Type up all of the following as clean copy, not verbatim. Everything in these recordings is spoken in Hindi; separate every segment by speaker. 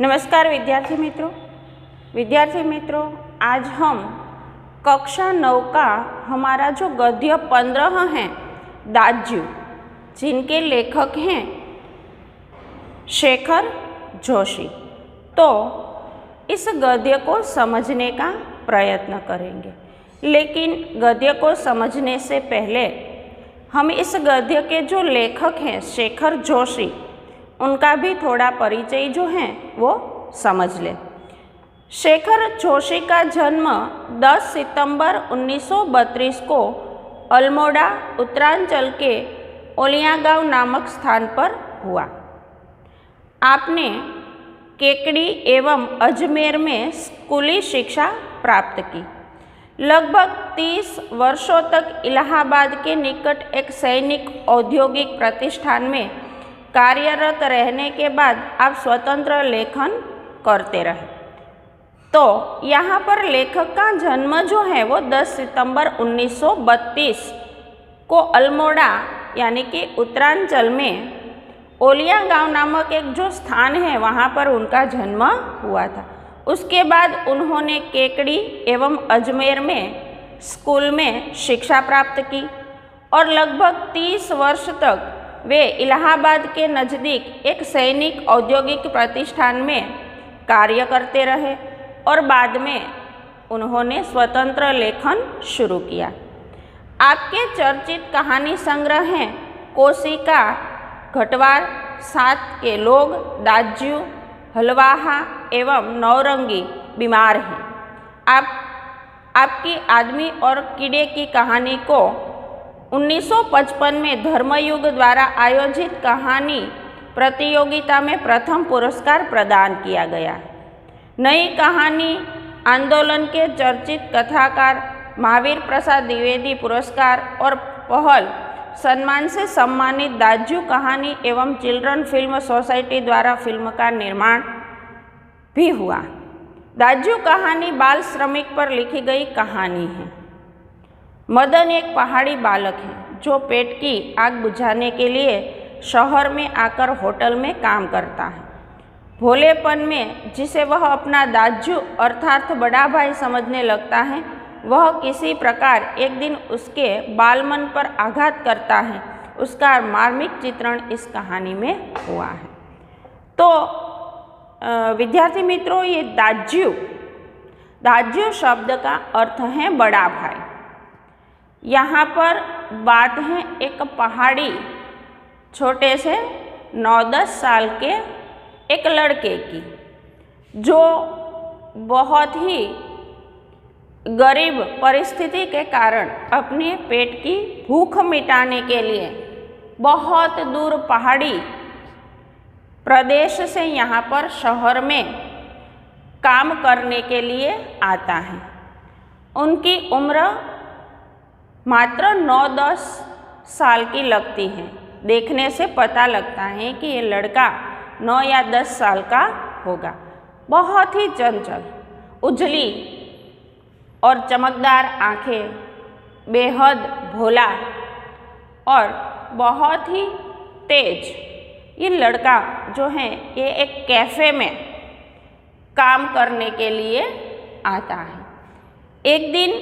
Speaker 1: नमस्कार विद्यार्थी मित्रों, आज हम कक्षा 9 का हमारा जो गद्य 15 हैं दाज्यू, जिनके लेखक हैं शेखर जोशी, तो इस गद्य को समझने का प्रयत्न करेंगे। लेकिन गद्य को समझने से पहले हम इस गद्य के जो लेखक हैं शेखर जोशी, उनका भी थोड़ा परिचय जो है वो समझ लें। शेखर जोशी का जन्म 10 सितंबर 1932 को अल्मोड़ा उत्तरांचल के ओलिया गांव नामक स्थान पर हुआ। आपने केकड़ी एवं अजमेर में स्कूली शिक्षा प्राप्त की। लगभग 30 वर्षों तक इलाहाबाद के निकट एक सैनिक औद्योगिक प्रतिष्ठान में कार्यरत रहने के बाद आप स्वतंत्र लेखन करते रहे। तो यहाँ पर लेखक का जन्म जो है वो 10 सितंबर 1932 को अल्मोड़ा यानी कि उत्तरांचल में ओलिया गांव नामक एक जो स्थान है वहाँ पर उनका जन्म हुआ था। उसके बाद उन्होंने केकड़ी एवं अजमेर में स्कूल में शिक्षा प्राप्त की और लगभग 30 वर्ष तक वे इलाहाबाद के नज़दीक एक सैनिक औद्योगिक प्रतिष्ठान में कार्य करते रहे और बाद में उन्होंने स्वतंत्र लेखन शुरू किया। आपके चर्चित कहानी संग्रह हैं कोशिका, घटवार, सात के लोग, दाज्यू, हलवाहा एवं नौरंगी बीमार हैं। आपकी आदमी और कीड़े की कहानी को 1955 में धर्मयुग द्वारा आयोजित कहानी प्रतियोगिता में प्रथम पुरस्कार प्रदान किया गया। नई कहानी आंदोलन के चर्चित कथाकार महावीर प्रसाद द्विवेदी पुरस्कार और पहल सम्मान से सम्मानित दाज्यू कहानी एवं चिल्ड्रन फिल्म सोसाइटी द्वारा फिल्म का निर्माण भी हुआ। दाज्यू कहानी बाल श्रमिक पर लिखी गई कहानी है। मदन एक पहाड़ी बालक है जो पेट की आग बुझाने के लिए शहर में आकर होटल में काम करता है। भोलेपन में जिसे वह अपना दाज्यू अर्थात बड़ा भाई समझने लगता है, वह किसी प्रकार एक दिन उसके बालमन पर आघात करता है। उसका मार्मिक चित्रण इस कहानी में हुआ है। तो विद्यार्थी मित्रों, ये दाज्यू शब्द का अर्थ है बड़ा भाई। यहाँ पर बात है एक पहाड़ी छोटे से 9-10 साल के एक लड़के की, जो बहुत ही गरीब परिस्थिति के कारण अपने पेट की भूख मिटाने के लिए बहुत दूर पहाड़ी प्रदेश से यहाँ पर शहर में काम करने के लिए आता है। उनकी उम्र मात्र 9-10 साल की लगती है। देखने से पता लगता है कि ये लड़का 9 या 10 साल का होगा। बहुत ही चंचल, उजली और चमकदार आँखें, बेहद भोला और बहुत ही तेज। ये लड़का जो है ये एक कैफ़े में काम करने के लिए आता है। एक दिन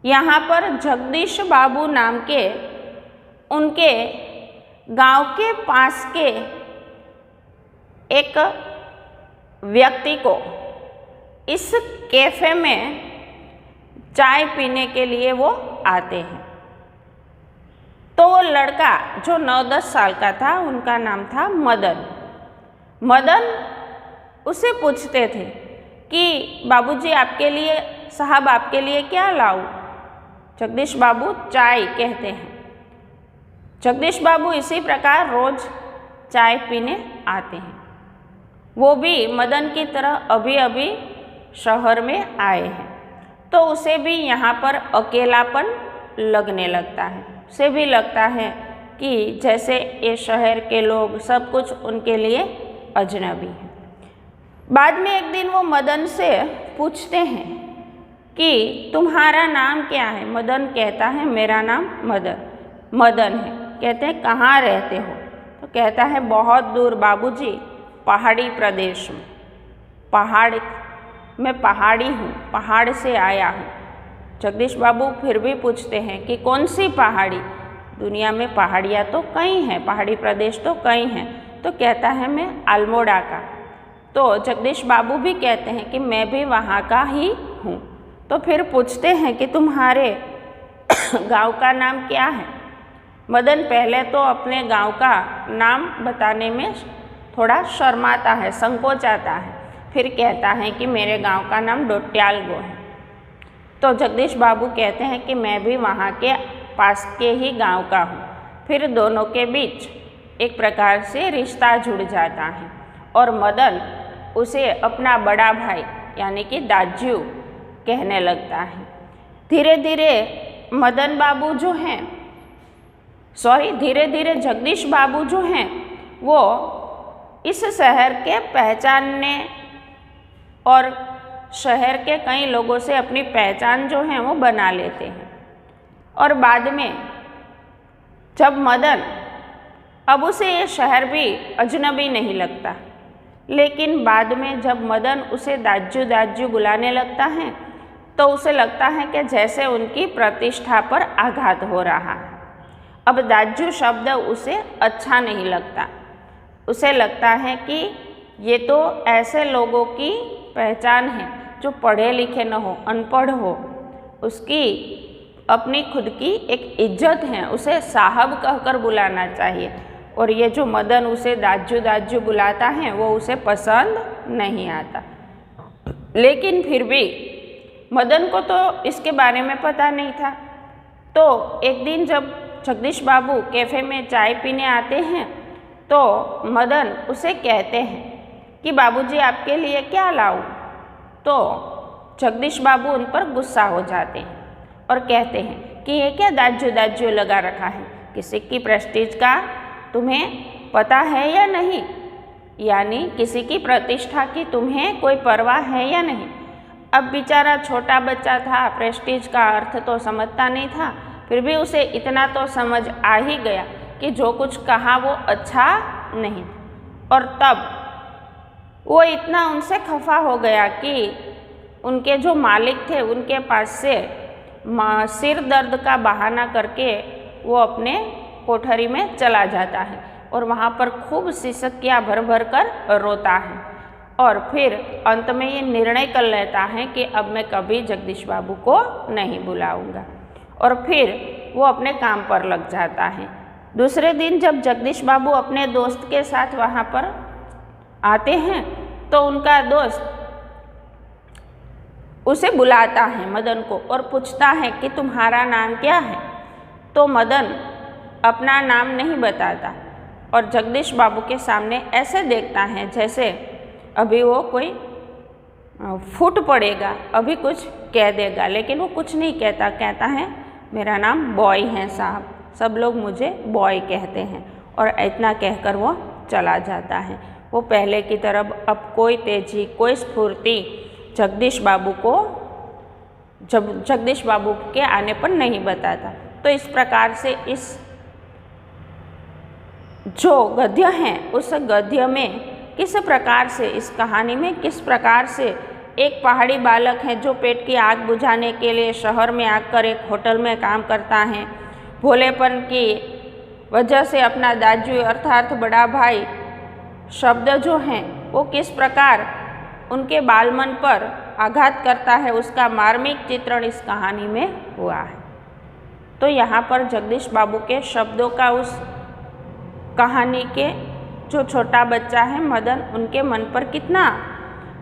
Speaker 1: यहाँ पर जगदीश बाबू नाम के उनके गांव के पास के एक व्यक्ति को इस कैफ़े में चाय पीने के लिए वो आते हैं। तो वो लड़का जो 9-10 साल का था, उनका नाम था मदन। मदन उसे पूछते थे कि बाबूजी आपके लिए, साहब आपके लिए क्या लाऊं? जगदीश बाबू चाय कहते हैं। जगदीश बाबू इसी प्रकार रोज चाय पीने आते हैं। वो भी मदन की तरह अभी अभी शहर में आए हैं, तो उसे भी यहाँ पर अकेलापन लगने लगता है। उसे भी लगता है कि जैसे ये शहर के लोग सब कुछ उनके लिए अजनबी है। बाद में एक दिन वो मदन से पूछते हैं कि तुम्हारा नाम क्या है? मदन कहता है मेरा नाम मदन है। कहते हैं कहाँ रहते हो? तो कहता है बहुत दूर बाबूजी, पहाड़ी प्रदेश में। मैं पहाड़ी हूँ, पहाड़ से आया हूँ। जगदीश बाबू फिर भी पूछते हैं कि कौन सी पहाड़ी? दुनिया में पहाड़ियाँ तो कई हैं, पहाड़ी प्रदेश तो कई हैं। तो कहता है मैं अल्मोड़ा का। तो जगदीश बाबू भी कहते हैं कि मैं भी वहाँ का ही हूँ। तो फिर पूछते हैं कि तुम्हारे गांव का नाम क्या है? मदन पहले तो अपने गांव का नाम बताने में थोड़ा शर्माता है, संकोचाता है। फिर कहता है कि मेरे गांव का नाम डोट्यालगो है। तो जगदीश बाबू कहते हैं कि मैं भी वहाँ के पास के ही गांव का हूँ। फिर दोनों के बीच एक प्रकार से रिश्ता जुड़ जाता है और मदन उसे अपना बड़ा भाई यानी कि दाजू कहने लगता है। धीरे धीरे मदन बाबू जो हैं, धीरे धीरे जगदीश बाबू जो हैं वो इस शहर के पहचानने और शहर के कई लोगों से अपनी पहचान जो है वो बना लेते हैं। और बाद में जब मदन, अब उसे ये शहर भी अजनबी नहीं लगता, लेकिन बाद में जब मदन उसे दाजू दाजू बुलाने लगता है तो उसे लगता है कि जैसे उनकी प्रतिष्ठा पर आघात हो रहा है। अब दाजू शब्द उसे अच्छा नहीं लगता। उसे लगता है कि ये तो ऐसे लोगों की पहचान है जो पढ़े लिखे न हो, अनपढ़ हो। उसकी अपनी खुद की एक इज्जत है, उसे साहब कहकर बुलाना चाहिए। और ये जो मदन उसे दाजू दाजू बुलाता है वो उसे पसंद नहीं आता। लेकिन फिर भी मदन को तो इसके बारे में पता नहीं था। तो एक दिन जब जगदीश बाबू कैफ़े में चाय पीने आते हैं तो मदन उसे कहते हैं कि बाबूजी आपके लिए क्या लाऊं? तो जगदीश बाबू उन पर गुस्सा हो जाते हैं और कहते हैं कि ये क्या दाजू दाजू लगा रखा है? किसी की प्रेस्टीज का तुम्हें पता है या नहीं? यानी किसी की प्रतिष्ठा की तुम्हें कोई परवाह है या नहीं? अब बेचारा छोटा बच्चा था, प्रेस्टीज का अर्थ तो समझता नहीं था, फिर भी उसे इतना तो समझ आ ही गया कि जो कुछ कहा वो अच्छा नहीं। और तब वो इतना उनसे खफा हो गया कि उनके जो मालिक थे उनके पास से सिर दर्द का बहाना करके वो अपने कोठरी में चला जाता है और वहाँ पर खूब सिसकियाँ भर भर कर रोता है। और फिर अंत में ये निर्णय कर लेता है कि अब मैं कभी जगदीश बाबू को नहीं बुलाऊंगा। और फिर वो अपने काम पर लग जाता है। दूसरे दिन जब जगदीश बाबू अपने दोस्त के साथ वहाँ पर आते हैं तो उनका दोस्त उसे बुलाता है मदन को और पूछता है कि तुम्हारा नाम क्या है? तो मदन अपना नाम नहीं बताता और जगदीश बाबू के सामने ऐसे देखता है जैसे अभी वो कोई फूट पड़ेगा, अभी कुछ कह देगा, लेकिन वो कुछ नहीं कहता। कहता है मेरा नाम बॉय है साहब, सब लोग मुझे बॉय कहते हैं। और इतना कहकर वो चला जाता है। वो पहले की तरह अब कोई तेजी, कोई स्फूर्ति जगदीश बाबू के आने पर नहीं बताता। तो इस प्रकार से इस जो गद्य है उस गद्य में किस प्रकार से, इस कहानी में किस प्रकार से एक पहाड़ी बालक है जो पेट की आग बुझाने के लिए शहर में आकर एक होटल में काम करता है, भोलेपन की वजह से अपना दाजू अर्थात बड़ा भाई शब्द जो हैं वो किस प्रकार उनके बालमन पर आघात करता है, उसका मार्मिक चित्रण इस कहानी में हुआ है। तो यहाँ पर जगदीश बाबू के शब्दों का उस कहानी के जो छोटा बच्चा है मदन, उनके मन पर कितना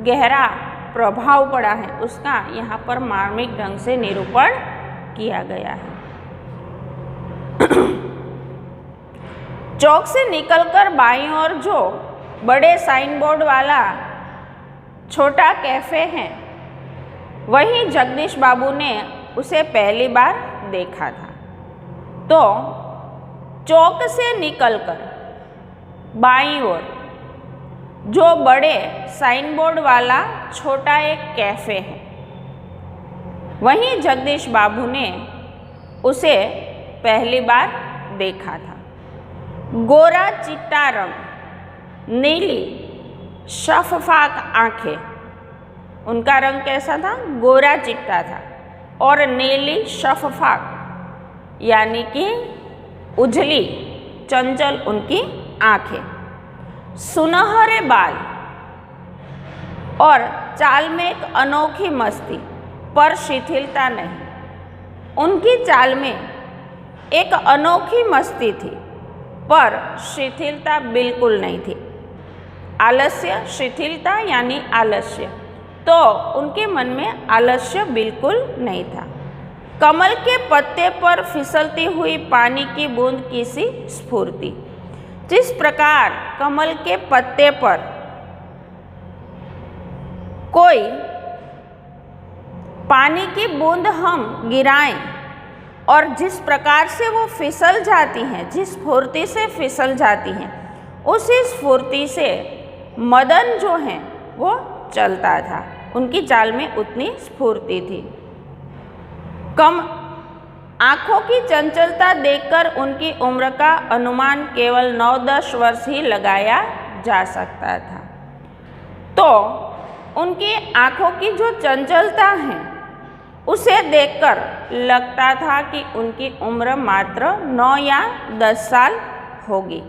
Speaker 1: गहरा प्रभाव पड़ा है उसका यहाँ पर मार्मिक ढंग से निरूपण किया गया है। चौक से निकलकर बाईं ओर जो बड़े साइन बोर्ड वाला छोटा कैफ़े है वहीं जगदीश बाबू ने उसे पहली बार देखा था। तो चौक से निकलकर बाईं ओर जो बड़े साइन बोर्ड वाला छोटा एक कैफ़े है वहीं जगदीश बाबू ने उसे पहली बार देखा था। गोरा चिट्टा रंग, नीली शफाफ आँखें, उनका रंग कैसा था? गोरा चिट्टा था। और नीली शफाफ यानी कि उजली चंचल उनकी आँखें। सुनहरे बाल और चाल में एक अनोखी मस्ती पर शिथिलता नहीं। उनकी चाल में एक अनोखी मस्ती थी पर शिथिलता बिल्कुल नहीं थी। आलस्य, शिथिलता यानी आलस्य, तो उनके मन में आलस्य बिल्कुल नहीं था। कमल के पत्ते पर फिसलती हुई पानी की बूंद की सी स्फूर्ति। जिस प्रकार कमल के पत्ते पर कोई पानी की बूंद हम गिराएं और जिस प्रकार से वो फिसल जाती हैं, जिस स्फूर्ति से फिसल जाती हैं, उसी स्फूर्ति से मदन जो हैं वो चलता था। उनकी चाल में उतनी स्फूर्ति थी। कम आँखों की चंचलता देखकर उनकी उम्र का अनुमान केवल 9-10 वर्ष ही लगाया जा सकता था। तो उनकी आँखों की जो चंचलता है उसे देखकर लगता था कि उनकी उम्र मात्र 9 या 10 साल होगी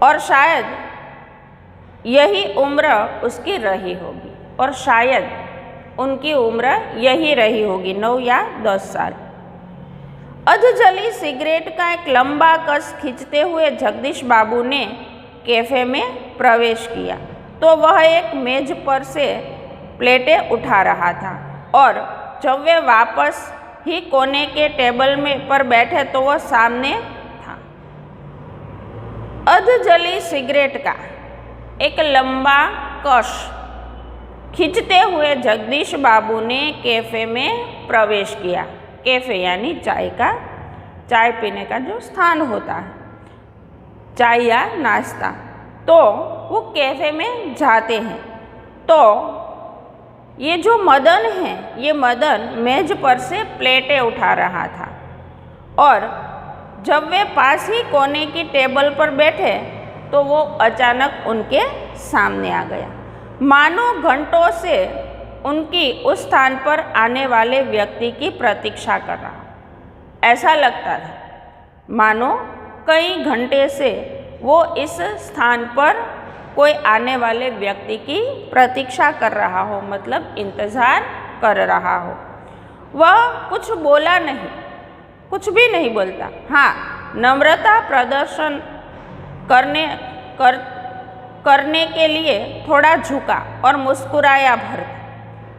Speaker 1: और शायद यही उम्र उसकी रही होगी और शायद उनकी उम्र यही रही होगी 9 या 10 साल। अधजली सिगरेट का एक लंबा कस खींचते हुए जगदीश बाबू ने कैफे में प्रवेश किया तो वह एक मेज पर से प्लेटें उठा रहा था और जब वे वापस ही कोने के टेबल में पर बैठे तो वह सामने था। अधजली सिगरेट का एक लंबा कश खींचते हुए जगदीश बाबू ने कैफे में प्रवेश किया। कैफे यानी चाय पीने का जो स्थान होता है, चाय या नाश्ता। तो वो कैफे में जाते हैं तो ये जो मदन है, ये मदन मेज पर से प्लेटें उठा रहा था और जब वे पास ही कोने की टेबल पर बैठे तो वो अचानक उनके सामने आ गया, मानो घंटों से उनकी उस स्थान पर आने वाले व्यक्ति की प्रतीक्षा कर रहा। ऐसा लगता था मानो कई घंटे से वो इस स्थान पर कोई आने वाले व्यक्ति की प्रतीक्षा कर रहा हो, मतलब इंतज़ार कर रहा हो। वह कुछ बोला नहीं, कुछ भी नहीं बोलता। हाँ, नम्रता प्रदर्शन करने के लिए थोड़ा झुका और मुस्कुराया भर।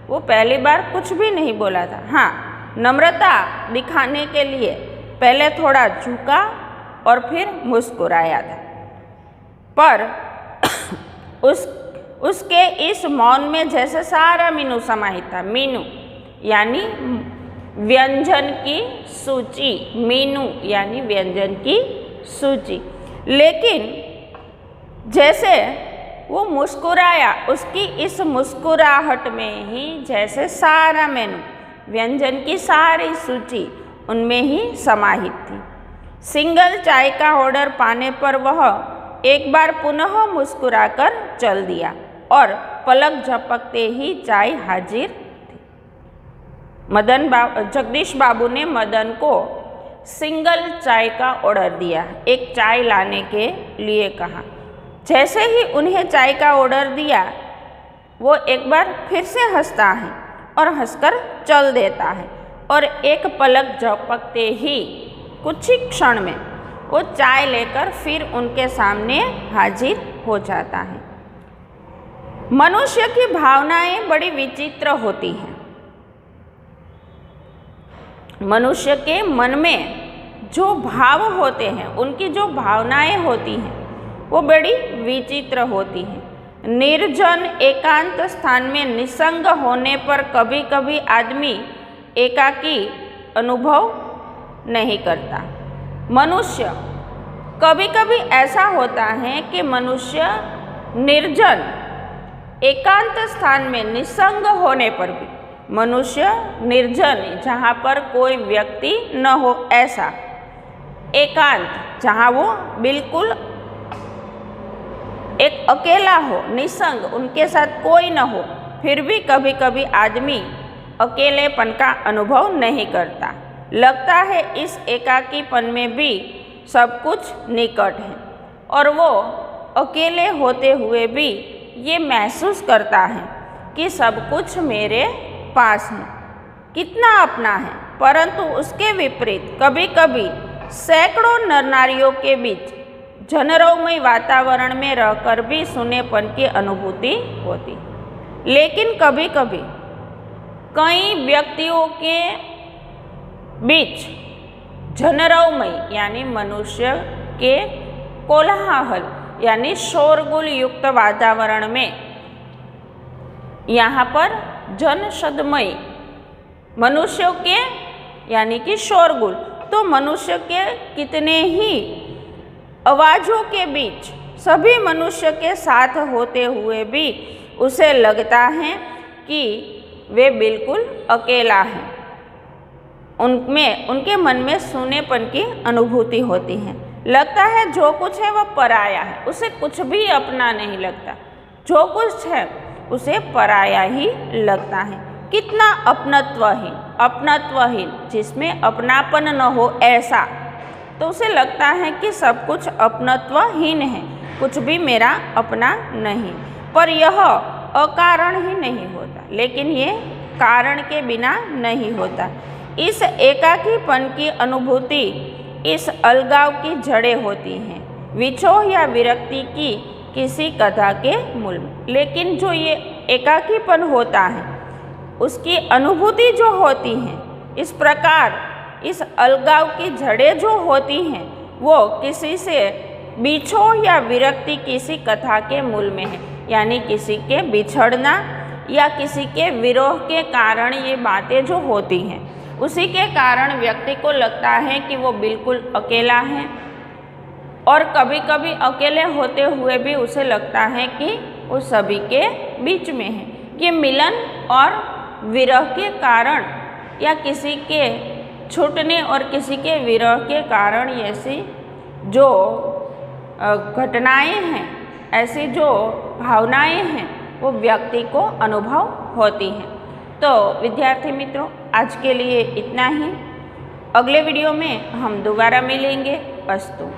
Speaker 1: वो पहली बार कुछ भी नहीं बोला था। हाँ, नम्रता दिखाने के लिए पहले थोड़ा झुका और फिर मुस्कुराया था, पर उसके इस मौन में जैसे सारा मीनू समाहित था। मीनू यानी व्यंजन की सूची, मीनू यानी व्यंजन की सूची। लेकिन जैसे वो मुस्कुराया, उसकी इस मुस्कुराहट में ही जैसे सारा मेनू, व्यंजन की सारी सूची उनमें ही समाहित थी। सिंगल चाय का ऑर्डर पाने पर वह एक बार पुनः मुस्कुराकर चल दिया और पलक झपकते ही चाय हाजिर थी। जगदीश बाबू ने मदन को सिंगल चाय का ऑर्डर दिया, एक चाय लाने के लिए कहा। जैसे ही उन्हें चाय का ऑर्डर दिया, वो एक बार फिर से हंसता है और हंसकर चल देता है और एक पलक झपकते ही कुछ ही क्षण में वो चाय लेकर फिर उनके सामने हाजिर हो जाता है। मनुष्य की भावनाएं बड़ी विचित्र होती हैं। मनुष्य के मन में जो भाव होते हैं, उनकी जो भावनाएं होती हैं, वो बड़ी विचित्र होती हैं। निर्जन एकांत स्थान में निसंग होने पर कभी कभी आदमी एकाकी अनुभव नहीं करता। मनुष्य कभी कभी ऐसा होता है कि मनुष्य निर्जन एकांत स्थान में निसंग होने पर भी, मनुष्य निर्जन जहाँ पर कोई व्यक्ति न हो, ऐसा एकांत जहाँ वो बिल्कुल एक अकेला हो, निसंग, उनके साथ कोई न हो, फिर भी कभी कभी आदमी अकेलेपन का अनुभव नहीं करता। लगता है इस एकाकीपन में भी सब कुछ निकट है और वो अकेले होते हुए भी ये महसूस करता है कि सब कुछ मेरे पास है, कितना अपना है। परंतु उसके विपरीत कभी कभी सैकड़ों नर नारियों के बीच जनरवमय वातावरण में रहकर भी शून्यपन की अनुभूति होती। लेकिन कभी कभी कई व्यक्तियों के बीच जनरवमय यानी मनुष्य के कोलाहल यानी शोरगुल युक्त वातावरण में, यहाँ पर जनशब्दमय मनुष्यों के यानी कि शोरगुल, तो मनुष्य के कितने ही आवाज़ों के बीच सभी मनुष्य के साथ होते हुए भी उसे लगता है कि वे बिल्कुल अकेला है। उनके मन में सूनेपन की अनुभूति होती है। लगता है जो कुछ है वह पराया है, उसे कुछ भी अपना नहीं लगता। जो कुछ है उसे पराया ही लगता है। कितना अपनत्वहीन, जिसमें अपनापन न हो ऐसा, तो उसे लगता है कि सब कुछ अपनत्वहीन है, कुछ भी मेरा अपना नहीं। पर यह अकारण ही नहीं होता, लेकिन ये कारण के बिना नहीं होता। इस एकाकीपन की अनुभूति इस अलगाव की जड़ें होती हैं, विछोह या विरक्ति की किसी कथा के मूल में। लेकिन जो ये एकाकीपन होता है उसकी अनुभूति जो होती है, इस प्रकार इस अलगाव की जड़ें जो होती हैं वो किसी से बिछोह या विरक्ति किसी कथा के मूल में है, यानी किसी के बिछड़ना या किसी के विरोह के कारण ये बातें जो होती हैं, उसी के कारण व्यक्ति को लगता है कि वो बिल्कुल अकेला है। और कभी कभी अकेले होते हुए भी उसे लगता है कि वो सभी के बीच में है। ये मिलन और विरह के कारण या किसी के छूटने और किसी के विरह के कारण ऐसी जो घटनाएं हैं, ऐसी जो भावनाएं हैं, वो व्यक्ति को अनुभव होती हैं। तो विद्यार्थी मित्रों, आज के लिए इतना ही। अगले वीडियो में हम दोबारा मिलेंगे। अस्तु।